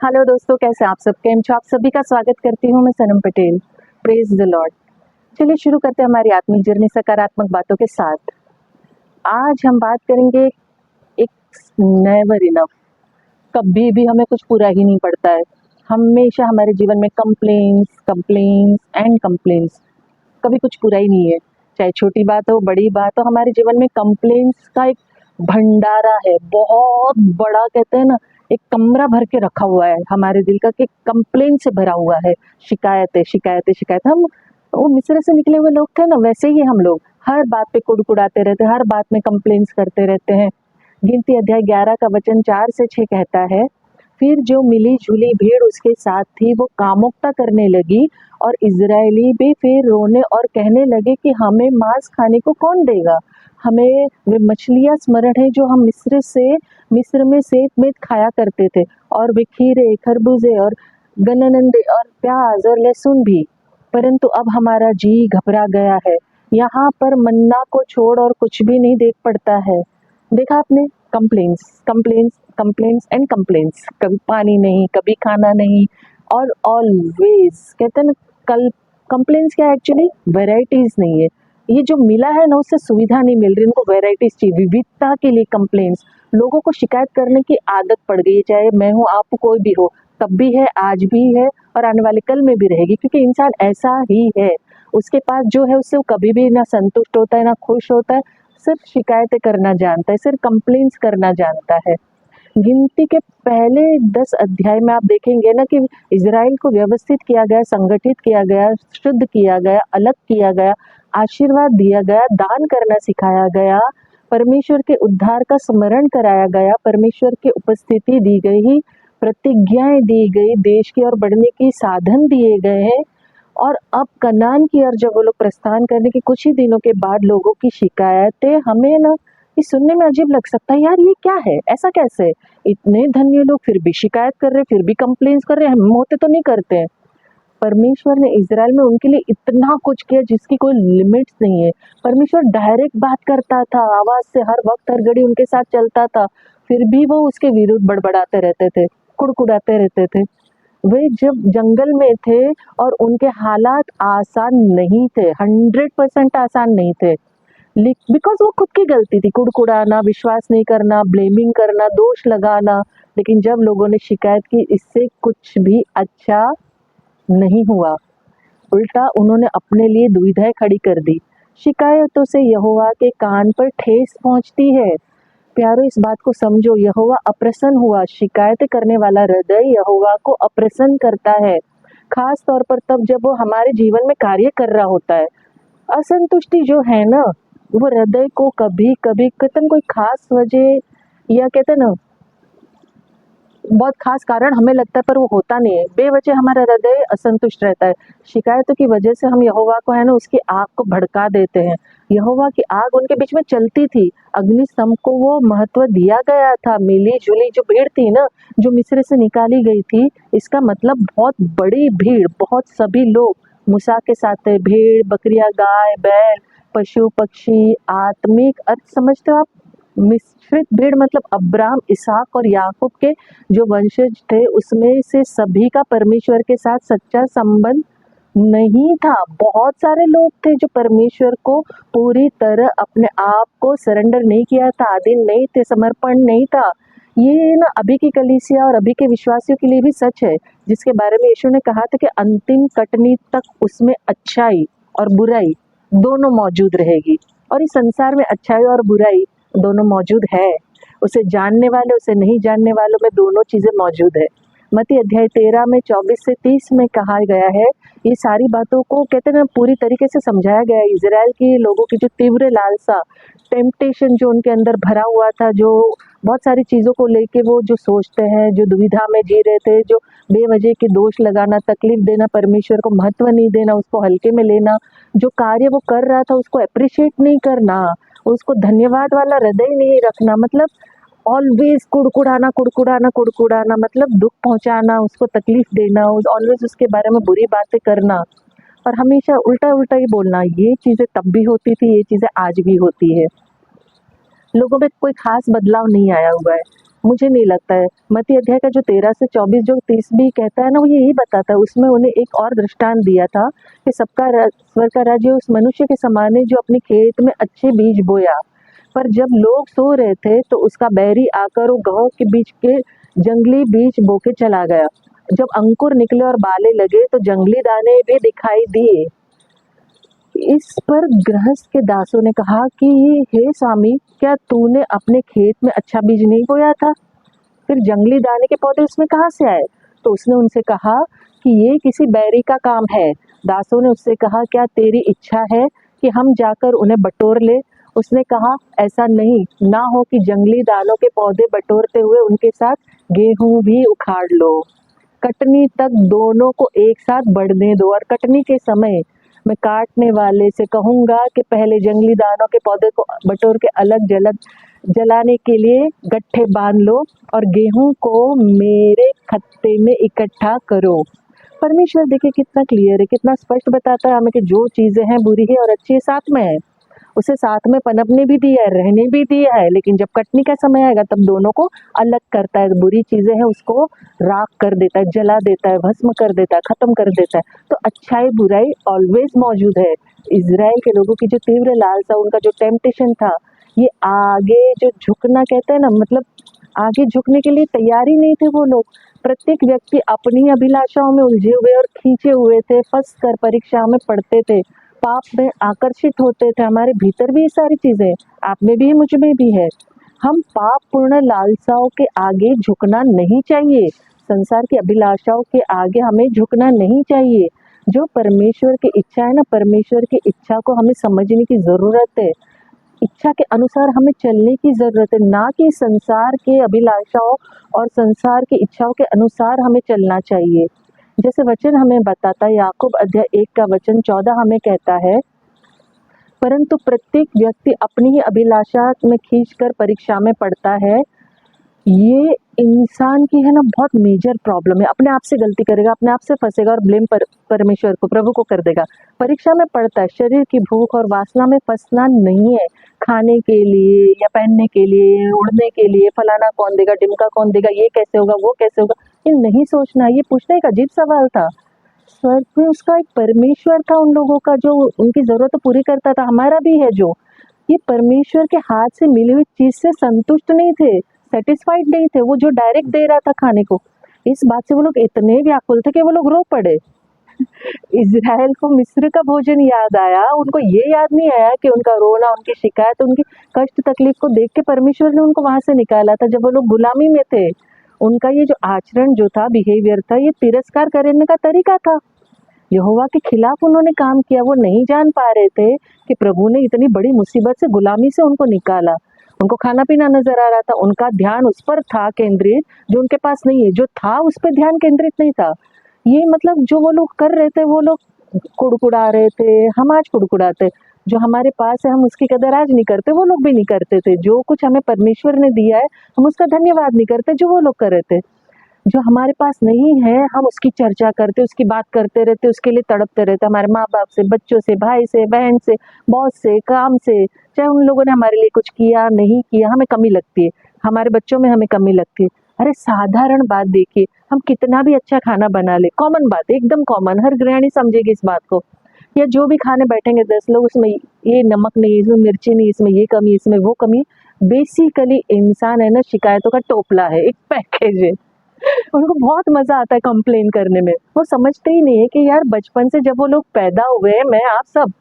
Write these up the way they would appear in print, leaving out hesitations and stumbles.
Hello दोस्तों, कैसे आप सब? केम छो? आप सभी का स्वागत करती हूँ मैं Sanam Patel. Praise the lord. चलिए शुरू करते हैं हमारी आत्मिक जर्नी सकारात्मक बातों के साथ। आज हम बात करेंगे एक नेवर इनफ। कभी भी हमें कुछ पूरा ही नहीं पड़ता है। हमेशा हमारे जीवन में कंप्लेंट्स कंप्लेंट्स एंड कंप्लेंट्स, कभी कुछ पूरा ही नहीं है। चाहे छोटी बात हो बड़ी बात हो, हमारे जीवन में कंप्लेंट्स का एक भंडारा है, बहुत बड़ा। कहते हैं ना, एक कमरा भर के रखा हुआ है हमारे दिल का, कि कंप्लेंट से भरा हुआ है। शिकायतें शिकायतें शिकायतें। हम वो मिस्र से निकले हुए लोग थे ना, वैसे ही हम लोग हर बात पे कुड़कुड़ाते रहते हैं, हर बात में कंप्लेंट्स करते रहते हैं। गिनती अध्याय 11 का वचन 4 से 6 कहता है, फिर जो मिली जुली भीड़ उसके साथ थी वो कामुकता करने लगी, और इजरायली भी फिर रोने और कहने लगे कि हमें मांस खाने को कौन देगा। हमें वे मछलियाँ स्मरण है जो हम मिस्र में सेत में खाया करते थे, और वे खीरे खरबूजे और गन्ननंदे और प्याज और लहसुन भी। परंतु अब हमारा जी घबरा गया है, यहाँ पर मन्ना को छोड़ और कुछ भी नहीं देख पड़ता है। देखा आपने? Complaints complaints complaints and complaints. कभी पानी नहीं, कभी खाना नहीं, और ऑलवेज कहते हैं ना, कल कंप्लेंट्स क्या एक्चुअली वेराइटीज नहीं है। ये जो मिला है ना, उससे सुविधा नहीं मिल रही, उनको वेराइटीज चाहिए, विविधता के लिए कंप्लेंट्स। लोगों को शिकायत करने की आदत पड़ गई है, चाहे मैं हूँ, आप कोई भी हो। तब भी है, आज भी है, और आने वाले कल में भी रहेगी, क्योंकि इंसान ऐसा ही है। उसके पास जो है उससे वो कभी भी ना संतुष्ट होता है ना खुश होता है। सिर्फ शिकायतें करना जानता है, सिर्फ कंप्लेंट्स करना जानता है। गिनती के पहले 10 अध्याय में आप देखेंगे ना कि इज़राइल को व्यवस्थित किया गया, संगठित किया गया, शुद्ध किया गया, अलग किया गया, आशीर्वाद दिया गया, दान करना सिखाया गया, परमेश्वर के उद्धार का स्मरण कराया गया, परमेश्वर की उपस्थिति दी गई, प्रतिज्ञाएं दी गई, देश की ओर बढ़ने की साधन दिए गए हैं। और अब कनान की ओर जब वो लोग प्रस्थान करने के कुछ ही दिनों के बाद लोगों की शिकायतें हमें ना, ये सुनने में अजीब लग सकता है, यार ये क्या है, ऐसा कैसे? इतने धन्य लोग फिर भी शिकायत कर रहे, फिर भी कंप्लेंट्स कर रहे हैं, हम होते तो नहीं करते हैं। परमेश्वर ने इज़राइल में उनके लिए इतना कुछ किया जिसकी कोई लिमिट्स नहीं है। परमेश्वर डायरेक्ट बात करता था, आवाज से हर वक्त हर घड़ी उनके साथ चलता था, फिर भी वो उसके विरुद्ध बड़बड़ाते रहते थे, कुड़कुड़ाते रहते थे। वे जब जंगल में थे और उनके हालात आसान नहीं थे, 100% आसान नहीं थे, बिकॉज वो खुद की गलती थी, कुड़कुड़ाना, विश्वास नहीं करना, ब्लेमिंग करना, दोष लगाना। लेकिन जब लोगों ने शिकायत की, इससे कुछ भी अच्छा नहीं हुआ, उल्टा उन्होंने अपने लिए दुविधाएं खड़ी कर दी। शिकायतों से यहोवा के कान पर ठेस पहुंचती है। प्यारो, इस बात को समझो, यहोवा अप्रसन्न हुआ। शिकायत करने वाला हृदय यहोवा को अप्रसन्न करता है, खास तौर पर तब जब वो हमारे जीवन में कार्य कर रहा होता है। असंतुष्टि जो है ना, वो हृदय को कभी कभी कहते हैं कोई खास वजह, या कहते हैं ना बहुत खास कारण हमें लगता है, पर वो होता नहीं है। बेवजह हमारा हृदय असंतुष्ट रहता है। शिकायतों की वजह से हम यहोवा को है ना, उसकी आग को भड़का देते हैं। यहोवा की आग उनके बीच में चलती थी, अग्निस्तंभ को वो महत्व दिया गया था। मिली जुली जो भीड़ थी ना, जो मिस्र से निकाली गई थी, इसका मतलब बहुत बड़ी भीड़, बहुत सभी लोग मूसा के साथ थे। भेड़ बकरियां, गाय बैल, पशु पक्षी, आत्मिक अर्थ समझते हो आप? मिश्रित भीड़ मतलब अब्राम, इसहाक और याकूब के जो वंशज थे, उसमें से सभी का परमेश्वर के साथ सच्चा संबंध नहीं था। बहुत सारे लोग थे जो परमेश्वर को पूरी तरह अपने आप को सरेंडर नहीं किया था, आधीन नहीं थे, समर्पण नहीं था। ये ना अभी की कलीसिया और अभी के विश्वासियों के लिए भी सच है, जिसके बारे में यीशु ने कहा था कि अंतिम कटनी तक उसमें अच्छाई और बुराई दोनों मौजूद रहेगी। और इस संसार में अच्छाई और बुराई दोनों मौजूद है। उसे जानने वाले, उसे नहीं जानने वालों में दोनों चीजें मौजूद है। मत्ती अध्याय 13 में 24 से 30 में कहा गया है, ये सारी बातों को कहते हैं ना पूरी तरीके से समझाया गया है। इजराइल के लोगों की जो तीव्र लालसा, टेम्पटेशन जो उनके अंदर भरा हुआ था, जो बहुत सारी चीज़ों को लेके वो जो सोचते हैं, जो दुविधा में जी रहे थे, जो बेवजह के दोष लगाना, तकलीफ देना, परमेश्वर को महत्व नहीं देना, उसको हल्के में लेना, जो कार्य वो कर रहा था उसको अप्रिशिएट नहीं करना, उसको धन्यवाद वाला हृदय नहीं रखना, मतलब ऑलवेज कुड़कुड़ाना कुड़कुड़ाना कुड़कुड़ाना, मतलब दुख पहुंचाना, उसको तकलीफ देना, ऑलवेज उसके बारे में बुरी बातें करना, और हमेशा उल्टा उल्टा ही बोलना। ये चीज़ें तब भी होती थी, ये चीज़ें आज भी होती है। लोगों में कोई खास बदलाव नहीं आया हुआ है। मुझे नहीं लगता है। मत्ती अध्याय का जो 13 से 24 जो 30 भी कहता है ना, वो यही बताता है। उसमें उन्हें एक और दृष्टांत दिया था कि स्वर्ग का राज्य उस मनुष्य के समान है जो अपने खेत में अच्छे बीज बोया, पर जब लोग सो रहे थे तो उसका बैरी आकर वो गेहूं के बीच के जंगली बीज बोके चला गया। जब अंकुर निकले और बाले लगे तो जंगली दाने भी दिखाई दिए। इस पर गृहस्थ के दासों ने कहा कि हे स्वामी, क्या तूने अपने खेत में अच्छा बीज नहीं बोया था? फिर जंगली दाने के पौधे उसमें कहाँ से आए? तो उसने उनसे कहा कि ये किसी बैरी का काम है। दासों ने उससे कहा, क्या तेरी इच्छा है कि हम जाकर उन्हें बटोर ले? उसने कहा, ऐसा नहीं, ना हो कि जंगली दानों के पौधे बटोरते हुए उनके साथ गेहूं भी उखाड़ लो। कटनी तक दोनों को एक साथ बढ़ने दो, और कटनी के समय मैं काटने वाले से कहूँगा कि पहले जंगली दानों के पौधे को बटोर के अलग जलाने के लिए गट्ठे बांध लो, और गेहूं को मेरे खत्ते में इकट्ठा करो। परमेश्वर देखिए कितना क्लियर है, कितना स्पष्ट बताता है हमें कि जो चीजें हैं बुरी है और अच्छी है साथ में है। उसे साथ में पनपने भी दिया है, रहने भी दिया है, लेकिन जब कटनी का समय आएगा तब दोनों को अलग करता है। बुरी चीजें हैं उसको राख कर देता है, जला देता है, भस्म कर देता है, खत्म कर देता है। तो अच्छाई बुराई ऑलवेज मौजूद है। इजराइल के लोगों की जो तीव्र लालसा, उनका जो टेम्पटेशन था, ये आगे जो झुकना कहते हैं ना, मतलब आगे झुकने के लिए तैयार ही नहीं थे वो लोग। प्रत्येक व्यक्ति अपनी अभिलाषाओं में उलझे हुए और खींचे हुए थे, फंस कर परीक्षा में पढ़ते थे, पाप में आकर्षित होते थे। हमारे भीतर भी ये सारी चीजें, आप में भी है, मुझ में भी है। हम पाप पूर्ण लालसाओं के आगे झुकना नहीं चाहिए, संसार की अभिलाषाओं के आगे हमें झुकना नहीं चाहिए। जो परमेश्वर की इच्छा है ना, परमेश्वर की इच्छा को हमें समझने की जरूरत है, इच्छा के अनुसार हमें चलने की जरूरत है, ना कि संसार के अभिलाषाओं और संसार की इच्छाओं के अनुसार हमें चलना चाहिए। जैसे वचन हमें बताता है, याकूब अध्याय 1 का वचन 14 हमें कहता है, परंतु प्रत्येक व्यक्ति अपनी ही अभिलाषा में खींचकर परीक्षा में पड़ता है। ये इंसान की है ना बहुत मेजर प्रॉब्लम है। अपने आप से गलती करेगा, अपने आप से फंसेगा और ब्लेम परमेश्वर को, प्रभु को कर देगा। परीक्षा में पड़ता है, शरीर की भूख और वासना में फंसना नहीं है। खाने के लिए या पहनने के लिए, उड़ने के लिए फलाना कौन देगा, डिमका कौन देगा, ये कैसे होगा, वो कैसे होगा, ये नहीं सोचना। ये पूछना एक अजीब सवाल था। स्वर्ग में उसका एक परमेश्वर था उन लोगों का, जो उनकी जरूरत पूरी करता था, हमारा भी है। जो ये परमेश्वर के हाथ से मिली हुई चीज से संतुष्ट नहीं थे, सेटिस्फाइड नहीं थे, वो जो डायरेक्ट दे रहा था खाने को, इस बात से वो लोग इतने व्याकुल थे कि वो लोग रो पड़े। इज़राइल को मिस्र का भोजन याद आया, उनको ये याद नहीं आया कि उनका रोना, उनकी शिकायत, उनकी कष्ट तकलीफ को देख के परमेश्वर ने उनको वहां से निकाला था जब वो लोग गुलामी में थे। उनका ये जो आचरण जो था, बिहेवियर था, ये तिरस्कार करने का तरीका था। यहोवा के खिलाफ उन्होंने काम किया। वो नहीं जान पा रहे थे कि प्रभु ने इतनी बड़ी मुसीबत से, गुलामी से उनको निकाला। उनको खाना पीना नजर आ रहा था, उनका ध्यान उस पर था केंद्रित जो उनके पास नहीं है, जो था उस पर ध्यान केंद्रित नहीं था। ये मतलब जो वो लोग कर रहे थे, वो लोग कुड़कुड़ा रहे थे। हम आज कुड़कुड़ाते, जो हमारे पास है हम उसकी कदर आज नहीं करते, वो लोग भी नहीं करते थे। जो कुछ हमें परमेश्वर ने दिया है हम उसका धन्यवाद नहीं करते, जो वो लोग कर रहे थे। जो हमारे पास नहीं है हम उसकी चर्चा करते, उसकी बात करते रहते, उसके लिए तड़पते रहते, हमारे माँ बाप से, बच्चों से, भाई से, बहन से, बॉस से, काम से। चाहे उन लोगों ने हमारे लिए कुछ किया नहीं किया, हमें कमी लगती है, हमारे बच्चों में हमें कमी लगती है। अरे साधारण बात देखिए, हम कितना भी अच्छा खाना बना ले, कॉमन बात, एकदम कॉमन, हर गृहिणी समझेगी इस बात को। या जो भी खाने बैठेंगे 10 लोग, उसमें ये नमक नहीं, इसमें मिर्ची नहीं, इसमें ये कमी, इसमें वो कमी। बेसिकली इंसान है ना शिकायतों का टोपला है, एक पैकेज है। उनको बहुत मजा आता है कंप्लेन करने में। वो समझते ही नहीं है कि यार बचपन से जब वो लोग पैदा हुए, मैं आप सब,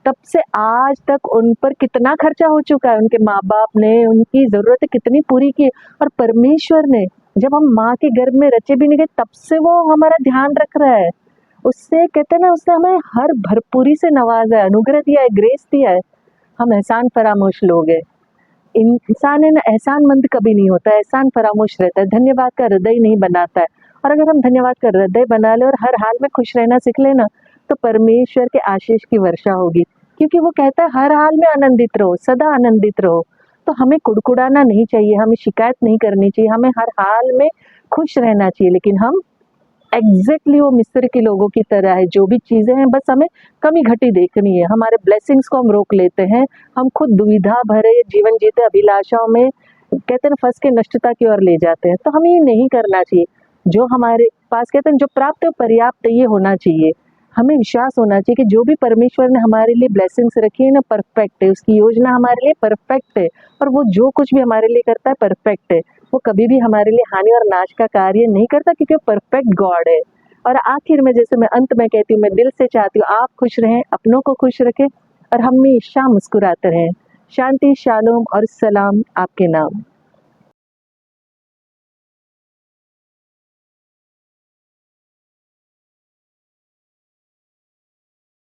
तब से आज तक उन पर कितना खर्चा हो चुका है। उनके माँ बाप ने उनकी जरूरतें कितनी पूरी की, और परमेश्वर ने जब हम माँ के गर्भ में रचे भी नहीं गए तब से वो हमारा ध्यान रख रहा है। उससे कहते हैं ना, उसने हमें हर भरपूरी से नवाजा है, अनुग्रह दिया है, ग्रेस दिया है। हम एहसान फरामोश लोग हैं। इंसान है ना एहसानमंद कभी नहीं होता, एहसान फरामोश रहता है, धन्यवाद का हृदय नहीं बनाता है। और अगर हम धन्यवाद का हृदय बना ले और हर हाल में खुश रहना सीख लेना, तो परमेश्वर के आशीष की वर्षा होगी। क्योंकि वो कहता है हर हाल में आनंदित रहो, सदा आनंदित रहो। तो हमें कुड़कुड़ाना नहीं चाहिए, हमें शिकायत नहीं करनी चाहिए, हमें हर हाल में खुश रहना चाहिए। लेकिन हम एग्जैक्टली वो मिस्र के लोगों की तरह है, जो भी चीजें हैं बस हमें कमी घटी देखनी है, हमारे ब्लेसिंग्स को हम रोक लेते हैं। हम खुद दुविधा भरे जीवन जीते, अभिलाषाओं में कहते हैं ना फंस के नष्टता की ओर ले जाते हैं। तो हमें ये नहीं करना चाहिए। जो हमारे पास कहते हैं जो प्राप्त है पर्याप्त ये होना चाहिए। हमें विश्वास होना चाहिए कि जो भी परमेश्वर ने हमारे लिए ब्लेसिंग्स रखी है ना परफेक्ट है, उसकी योजना हमारे लिए परफेक्ट है और वो जो कुछ भी हमारे लिए करता है परफेक्ट है। वो कभी भी हमारे लिए हानि और नाश का कार्य नहीं करता क्योंकि वो परफेक्ट गॉड है। और आखिर में जैसे मैं अंत में कहती हूँ, मैं दिल से चाहती हूँ आप खुश रहें, अपनों को खुश रखें और हमेशा मुस्कुराते रहें। शांति, शालोम और सलाम आपके नाम।